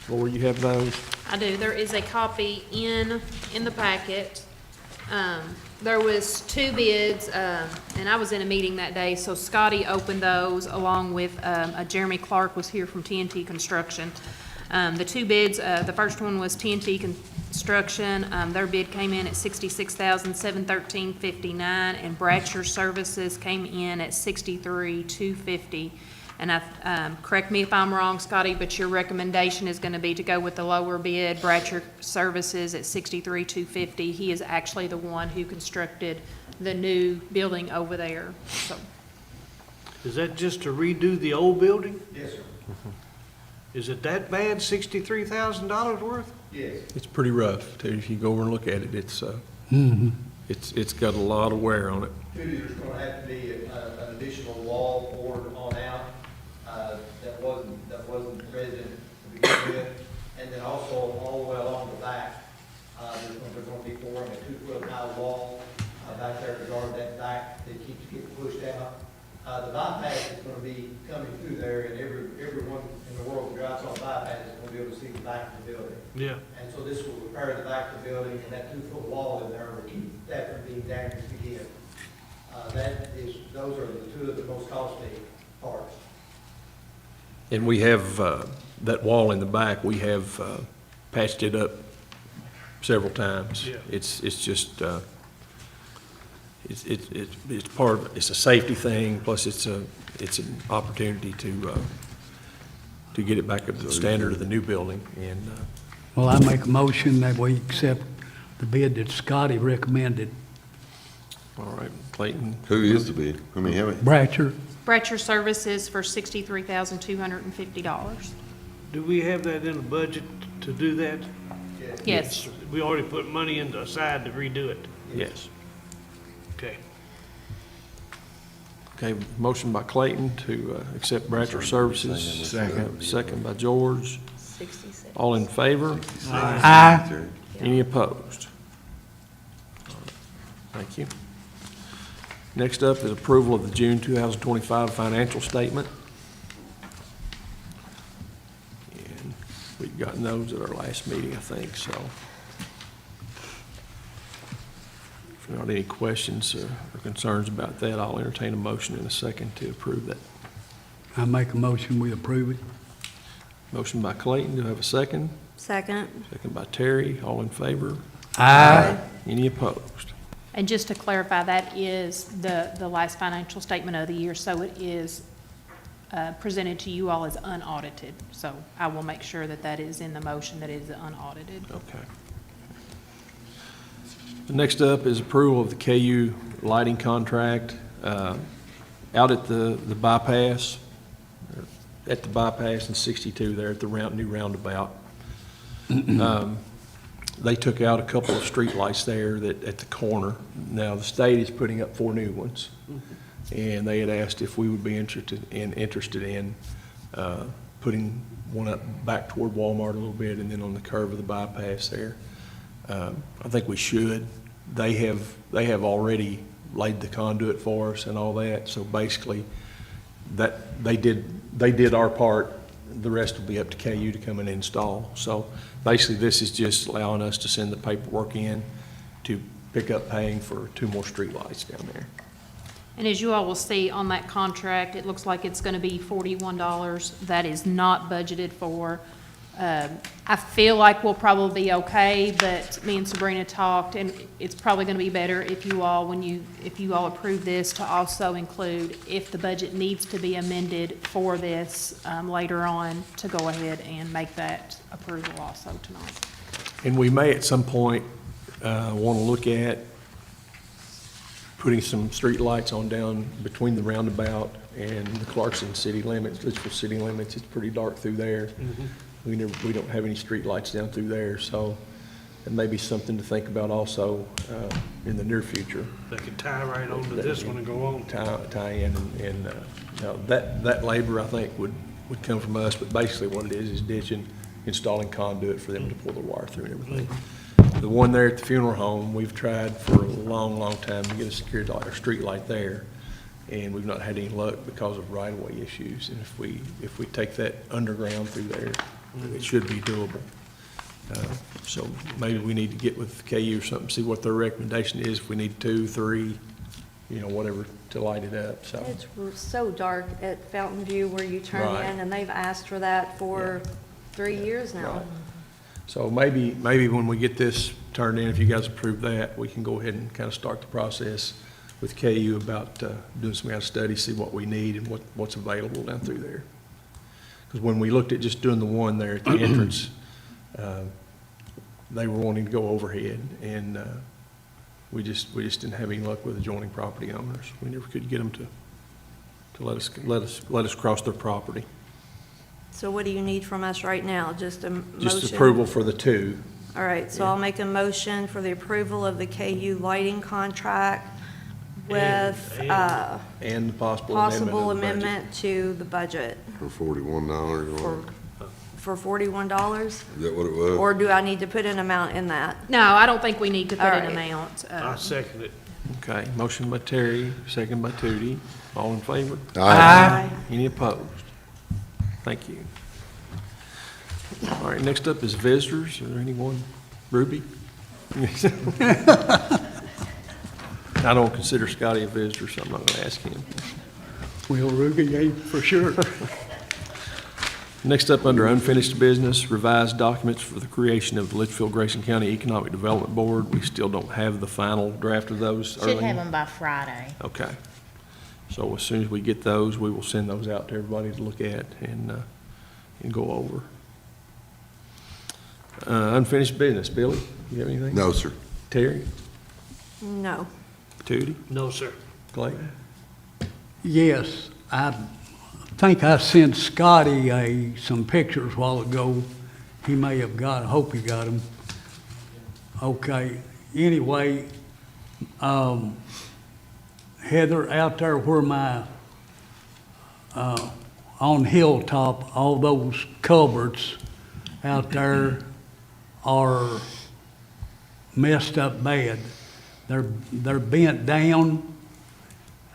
Laura, you have those? I do. There is a copy in the packet. There was 2 bids, and I was in a meeting that day, so Scotty opened those along with, Jeremy Clark was here from TNT Construction. The 2 bids, the first one was TNT Construction. Their bid came in at $66,713.59, and Bratcher Services came in at $63,250. And correct me if I'm wrong, Scotty, but your recommendation is gonna be to go with the lower bid, Bratcher Services at $63,250. He is actually the one who constructed the new building over there, so. Is that just to redo the old building? Yes, sir. Is it that bad, $63,000 worth? Yes. It's pretty rough, too. If you go over and look at it, it's got a lot of wear on it. Tootie, there's gonna have to be an additional wall poured on out, that wasn't present to begin with. And then also all the way along the back, they're gonna be pouring a 2-foot high wall, back there to guard that back that keeps getting pushed out. The bypass is gonna be coming through there, and everyone in the world who drives on bypass is gonna be able to see the back of the building. Yeah. And so this will repair the back of the building, and that 2-foot wall in there will keep that from being damaged again. Those are the 2 of the most costly parts. And we have, that wall in the back, we have patched it up several times. Yeah. It's just, it's part of, it's a safety thing, plus it's an opportunity to get it back up to the standard of the new building, and, Well, I make a motion that we accept the bid that Scotty recommended. all right, Clayton. Who is the bid? I mean, how many? Bratcher, Bratcher Services for $63,250. Do we have that in the budget to do that? Yes. We already put money aside to redo it. Yes. Okay. Okay, motion by Clayton to accept Bratcher Services. Second by George. 66. All in favor? Aye. Any opposed? Thank you. Next up is approval of the June 2025 financial statement. And we've gotten those at our last meeting, I think, so. If there aren't any questions or concerns about that, I'll entertain a motion in a second to approve that. I make a motion, we approve it. Motion by Clayton, do I have a second? Second. Second by Terry, all in favor? Aye. Any opposed? And just to clarify, that is the last financial statement of the year, so it is presented to you all as unaudited. So I will make sure that that is in the motion, that it is unaudited. Okay. Next up is approval of the KU lighting contract out at the bypass, and 62 there at the new roundabout. they took out a couple of streetlights there that, at the corner. Now, the state is putting up 4 new ones. And they had asked if we would be interested in putting one up back toward Walmart a little bit and then on the curve of the bypass there. I think we should. They have already laid the conduit for us and all that, so basically, that, they did our part. The rest will be up to KU to come and install. So basically, this is just allowing us to send the paperwork in to pick up paying for 2 more streetlights down there. And as you all will see on that contract, it looks like it's gonna be $41. That is not budgeted for. I feel like we'll probably be okay, but me and Sabrina talked, and it's probably gonna be better if you all, if you all approve this, to also include, if the budget needs to be amended for this, later on, to go ahead and make that approval also tonight. And we may at some point want to look at putting some street lights on down between the roundabout and the Clarkson city limits, Leitchfield city limits. It's pretty dark through there. We don't have any street lights down through there, so it may be something to think about also in the near future. They could tie right onto this one and go on. Tie in and now that labor, I think, would come from us, but basically what it is ditching, installing conduit for them to pull the wire through and everything. The one there at the funeral home, we've tried for a long, long time to get a security light or street light there, and we've not had any luck because of right-of-way issues. And if we take that underground through there, it should be doable. So maybe we need to get with KU or something, see what their recommendation is, if we need 2, 3, whatever, to light it up, so. It's so dark at Fountain View where you turn Right. in, and they've asked for that for 3 years now. Right. So maybe when we get this turned in, if you guys approve that, we can go ahead and kind of start the process with KU about doing some kind of study, see what we need and what's available down through there. Because when we looked at just doing the one there at the entrance, they were wanting to go overhead, and we just didn't have any luck with adjoining property owners. We never could get them to let us cross their property. So what do you need from us right now? Just a motion? Just approval for the 2. All right, so I'll make a motion for the approval of the KU lighting contract with And the possible possible amendment of the budget. amendment to the budget For $41, for $41? is that what it was? Or do I need to put an amount in that? No, I don't think we need to put All an right. amount. I second it. Okay, motion by Terry, second by Tootie. All in favor? Aye. Any opposed? Thank you. All right, next up is visitors. Is there anyone? Ruby? I don't consider Scotty a visitor, so I'm not going to ask him. Well, Ruby ain't for sure. Next up, under unfinished business, revised documents for the creation of the Litchfield-Grayson County Economic Development Board. We still don't have the final draft of those. Should Arlene? have them by Friday. Okay. So as soon as we get those, we will send those out to everybody to look at and go over. Unfinished business. Billy, you have anything? No, sir. Terry? No. Tootie? No, sir. Clayton? Yes, I think I sent Scotty some pictures a while ago. He may have got, I hope he got them. Okay, anyway, Heather, out there where my, on Hilltop, all those culverts out there are messed up bad. They're bent down,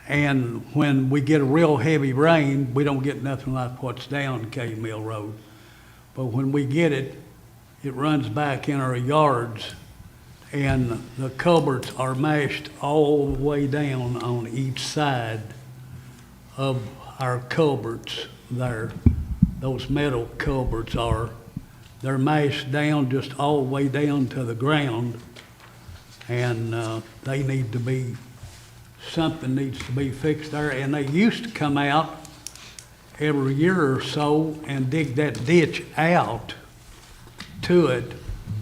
and when we get a real heavy rain, we don't get nothing like what's down K Mill Road. But when we get it, it runs back in our yards, and the culverts are mashed all the way down on each side of our culverts there. Those metal culverts are, they're mashed down just all the way down to the ground, and they need to be, something needs to be fixed there. And they used to come out every year or so and dig that ditch out to it,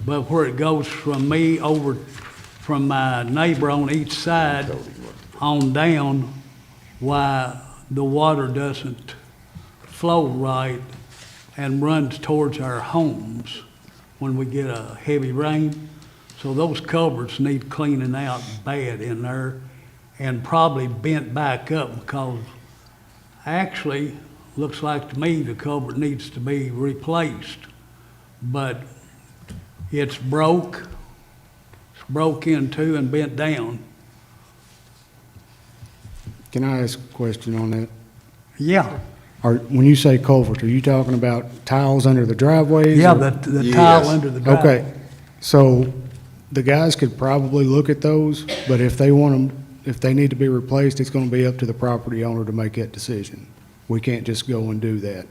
but where it goes from me over, from my neighbor on each side on down, why the water doesn't flow right and runs towards our homes. when we get a heavy rain. So those culverts need cleaning out bad in there and probably bent back up because actually, looks like to me the culvert needs to be replaced. But it's broke in two and bent down. Can I ask a question on that? Yeah, When you say culvert, are you talking about tiles under the driveways? yeah, or- the tile under the driveway. Okay, so the guys could probably look at those, but if they want them, if they need to be replaced, it's gonna be up to the property owner to make that decision. We can't just go and do that.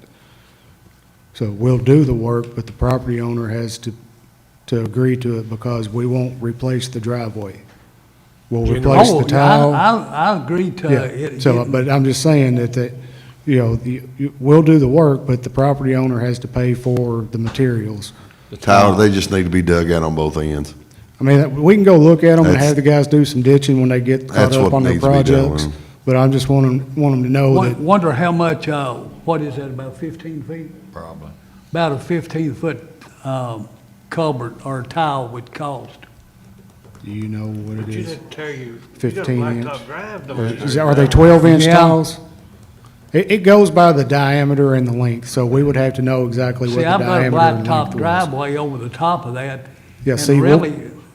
So we'll do the work, but the property owner has to agree to it because we won't replace the driveway. We'll replace Oh, the tile. I agree to Yeah, it. so, but I'm just saying that, we'll do the work, but the property owner has to pay for the materials. Tyler, they just need to be dug out on both ends. I mean, we can go look at them and That's- have the guys do some ditching when they get caught That's up what on their needs to be done. projects. But I just want them to know that, Wonder how much, what is that, about 15 feet? Probably. About a 15-foot culvert or tile would cost. do you know what But it you is? didn't tell you, 15 inch. Blacktop Drive, Or don't you? are they 12-inch Yeah. tiles? It goes by the diameter and the length, so we would have to know exactly what See, the I've got a diameter and blacktop length was. driveway over the top of that. Yeah, and see, really-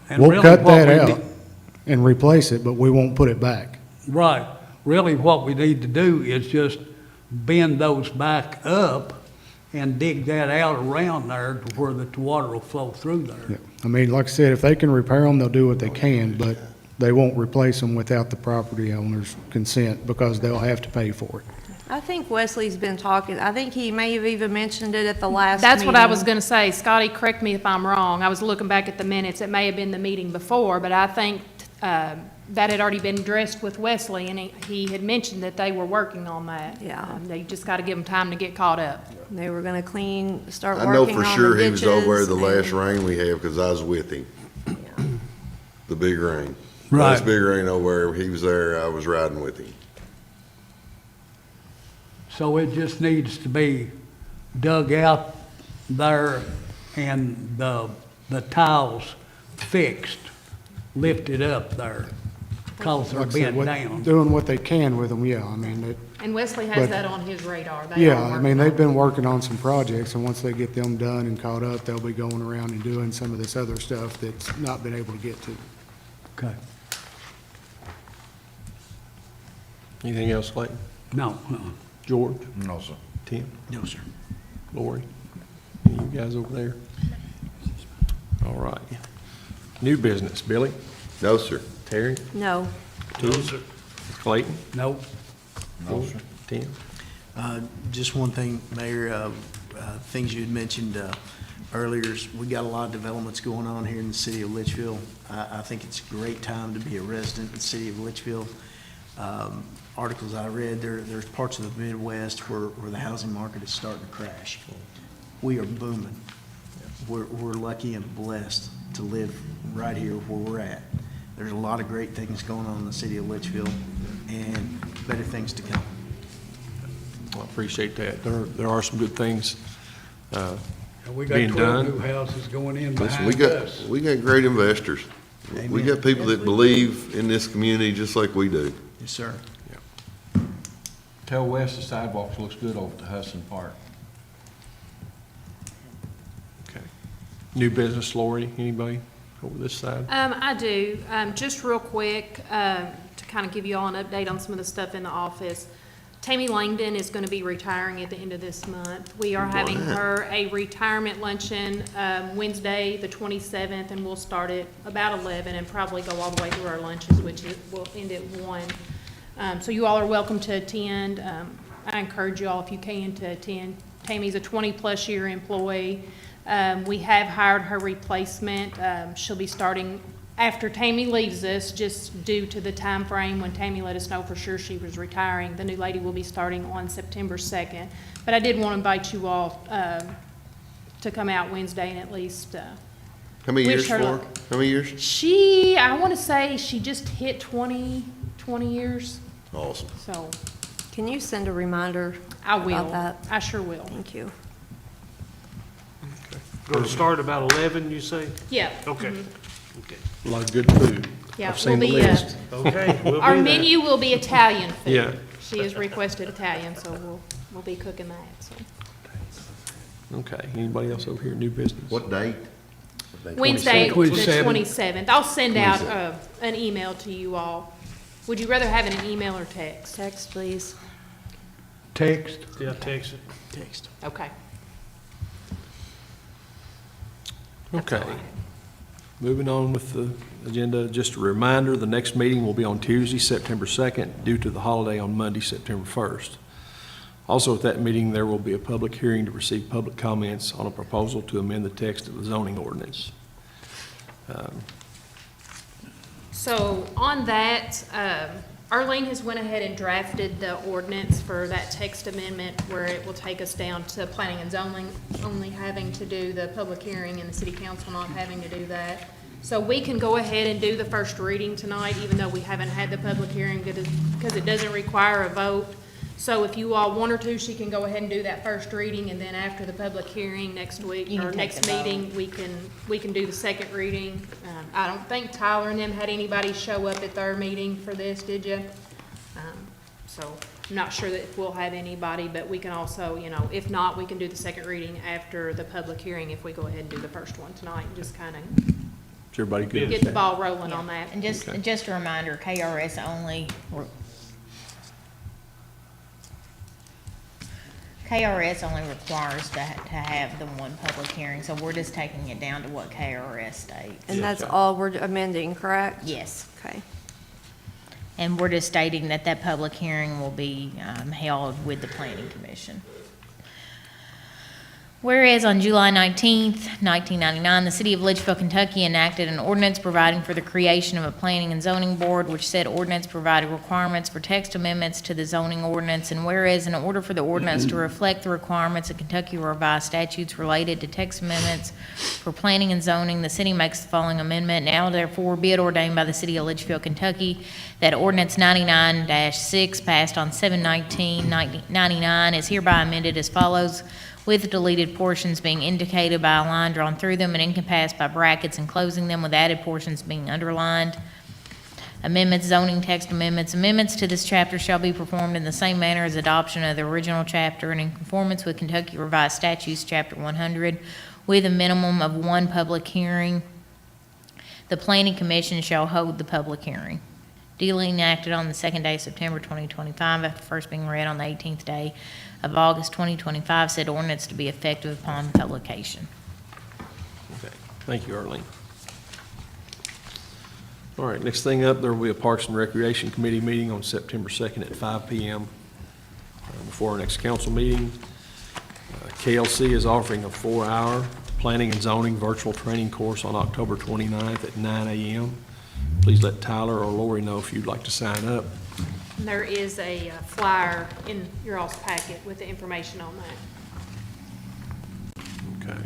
and we'll really cut what that we out need- and replace it, but we won't put it back. Right. Really, what we need to do is just bend those back up and dig that out around there to where the water will flow through Yeah. there. I mean, like I said, if they can repair them, they'll do what they can, but they won't replace them without the property owner's consent because they'll have to pay for it. I think Wesley's been talking, I think he may have even mentioned it at the last That's what I meeting. was gonna say. Scotty, correct me if I'm wrong. I was looking back at the minutes. It may have been the meeting before, but I think, that had already been addressed with Wesley, and he had mentioned that they were working on that. Yeah. They just gotta give them time to get caught up. They were gonna start I know working for on sure the he was over there the ditches last rain we had, because I was with him. The big rain. Right. Last big rain over there, he was there, I was riding with him. So it just needs to be dug out there and the tiles fixed, lifted up there, because they're Like I said, bent down. Doing what they can with them, yeah, I mean, And Wesley But- has that on his radar. They yeah, are I working mean, on they've it. been working on some projects, and once they get them done and caught up, they'll be going around and doing some of this other stuff that's not been able to get to. Okay. Anything else, Clayton? No, George? No, sir. Tim? No, sir. Lori? Any of you guys over there? All right. New business, Billy? No, sir. Terry? No. Clayton? no. No, sir. Tim? Just one thing, Mayor, things you had mentioned earlier, is we got a lot of developments going on here in the city of Litchfield. I think it's a great time to be a resident in the city of Litchfield. Articles I read, there's parts of the Midwest where the housing market is starting to crash. We are booming. We're lucky and blessed to live right here where we're at. There's a lot of great things going on in the city of Litchfield and better things to come. I appreciate that. There are some good things And we got being 12 done. new houses going in Listen, behind us. we got great investors. We Amen. got people that believe in this community just like we do. Yes, sir. Tell Wes the sidewalks looks good over to Hudson Park. Okay. New business, Lori, anybody over this side? I do. Just real quick, to kind of give you all an update on some of the stuff in the office. Tammy Langdon is going to be retiring at the end of this month. We are having her a retirement luncheon Wednesday, the 27th, and we'll start at about 11 and probably go all the way through our lunches, which will end at 1. So you all are welcome to attend. I encourage you all, if you can, to attend. Tammy's a 20-plus year employee. We have hired her replacement. She'll be starting after Tammy leaves us, just due to the time frame when Tammy let us know for sure she was retiring. The new lady will be starting on September 2nd. But I did want to invite you all to come out Wednesday and at least How many wish years her for? luck. How many years? I want to say she just hit 20 years. Awesome. So Can you send a reminder I will. about that? I sure will. Thank you. Gonna start about 11, you say? Yeah. Okay. Mhm. Okay. A lot of good food. Yeah, I've seen the we'll be, list. Okay, we'll be Our there. menu will be Italian food. Yeah. She has requested Italian, so we'll be cooking that, so. Okay, anybody else over here, new business? What date? Wednesday, the 27th. 27th. I'll send out an email to you all. Would you rather have it an email or text? Text, please. Text. Yeah, text it. Text. Okay. Okay. Moving on with the agenda, just a reminder, the next meeting will be on Tuesday, September 2nd, due to the holiday on Monday, September 1st. Also, at that meeting, there will be a public hearing to receive public comments on a proposal to amend the text of the zoning ordinance. So on that, Arlene has went ahead and drafted the ordinance for that text amendment where it will take us down to planning and zoning only having to do the public hearing and the city council not having to do that. So we can go ahead and do the first reading tonight, even though we haven't had the public hearing, because it doesn't require a vote. So if you all want her to, she can go ahead and do that first reading, and then after the public hearing next week, You can or take next the vote. meeting, we can do the second reading. I don't think Tyler and them had anybody show up at their meeting for this, did you? So I'm not sure that we'll have anybody, but we can also, if not, we can do the second reading after the public hearing if we go ahead and do the first one tonight, and just kind of Is everybody good? get the ball rolling on that. And just a reminder, KRS only, requires to have the one public hearing, so we're just taking it down to what KRS states. And that's all we're amending, correct? Yes. Okay. And we're just stating that that public hearing will be held with the planning commission. Whereas on July 19th, 1999, the city of Leitchfield, Kentucky enacted an ordinance providing for the creation of a planning and zoning board, which said ordinance provided requirements for text amendments to the zoning ordinance. And whereas in order for the ordinance to reflect the requirements of Kentucky revised statutes related to text amendments for planning and zoning, the city makes the following amendment. Now therefore be it ordained by the city of Leitchfield, Kentucky, that ordinance 99-6 passed on 7/19/99 is hereby amended as follows, with deleted portions being indicated by a line drawn through them and encompassed by brackets enclosing them, with added portions being underlined. Amendments, zoning text amendments. Amendments to this chapter shall be performed in the same manner as adoption of the original chapter and in conformance with Kentucky Revised Statutes, Chapter 100, with a minimum of one public hearing. The Planning Commission shall hold the public hearing. Duly enacted on the second day of September 2025, after first being read on the 18th day of August 2025, said ordinance to be effective upon publication. Okay, thank you, Arlene. All right, next thing up, there will be a Parks and Recreation Committee meeting on September 2nd at 5 p.m. Before our next council meeting. KLC is offering a 4-hour planning and zoning virtual training course on October 29th at 9 a.m. Please let Tyler or Lori know if you'd like to sign up. There is a flyer in your all's packet with the information on that. Okay.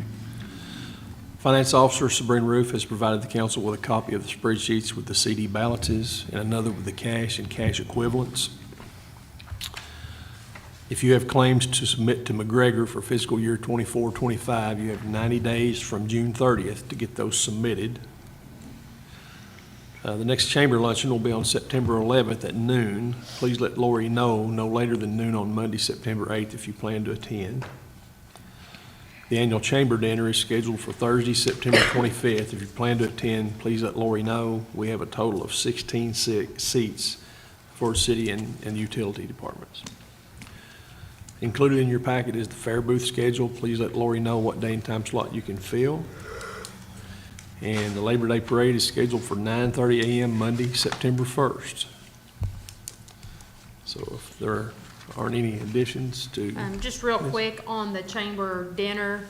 Finance Officer Sabrina Roof has provided the council with a copy of the spreadsheets with the CD balances and another with the cash and cash equivalents. If you have claims to submit to McGregor for fiscal year 24-25, you have 90 days from June 30th to get those submitted. The next chamber luncheon will be on September 11th at noon. Please let Lori know no later than noon on Monday, September 8th, if you plan to attend. The annual chamber dinner is scheduled for Thursday, September 25th. If you plan to attend, please let Lori know. We have a total of 16 seats for city and utility departments. Included in your packet is the fair booth schedule. Please let Lori know what day and time slot you can fill. And the Labor Day Parade is scheduled for 9:30 a.m. Monday, September 1st. So if there aren't any additions to... Just real quick on the chamber dinner,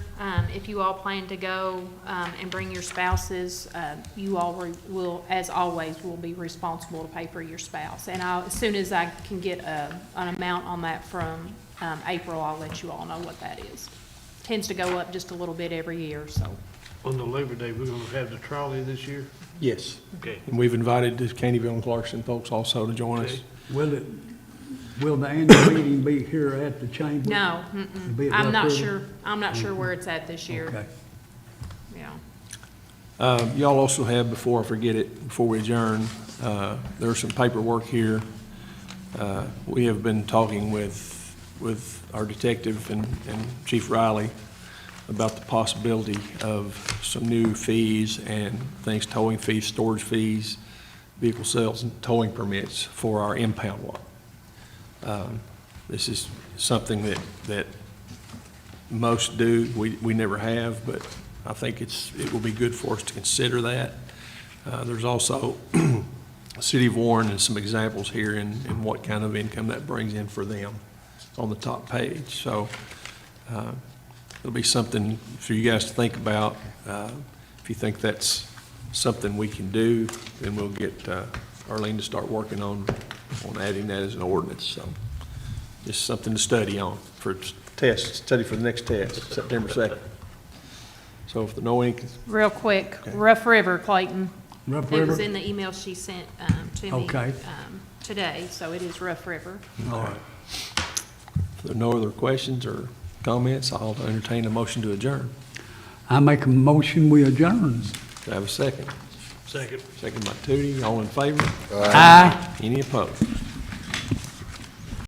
if you all plan to go and bring your spouses, you all will, as always, will be responsible to pay for your spouse. And as soon as I can get an amount on that from April, I'll let you all know what that is. Tends to go up just a little bit every year, so. On the Labor Day, we're gonna have the trolley this year? Yes. Okay. And we've invited the Caneyville and Clarkson folks also to join us. Okay. Will the annual meeting be here at the chamber? No, Be at I'm not Leitchfield? sure, I'm not sure where it's at this year. Okay. Y'all also have, before I forget it, before we adjourn, there's some paperwork here. We have been talking with our detective and Chief Riley about the possibility of some new fees and things, towing fees, storage fees, vehicle sales and towing permits for our impound lot. This is something that most do. We never have, but I think it will be good for us to consider that. There's also City of Warren and some examples here in what kind of income that brings in for them on the top page. So it'll be something for you guys to think about. If you think that's something we can do, then we'll get Arlene to start working on adding that as an ordinance. So just something to study on for study for the next test, September 2nd. So if there are no any, Real quick, Okay. Rough River, Clayton. Rough It was River? in the email she sent to me Okay. today, so it is Rough River. All right. if there are no other questions or comments, I'll entertain a motion to adjourn. I make a motion, we adjourn. Do I have a second? Second. Second by Tootie, all in favor? Aye. Any opposed?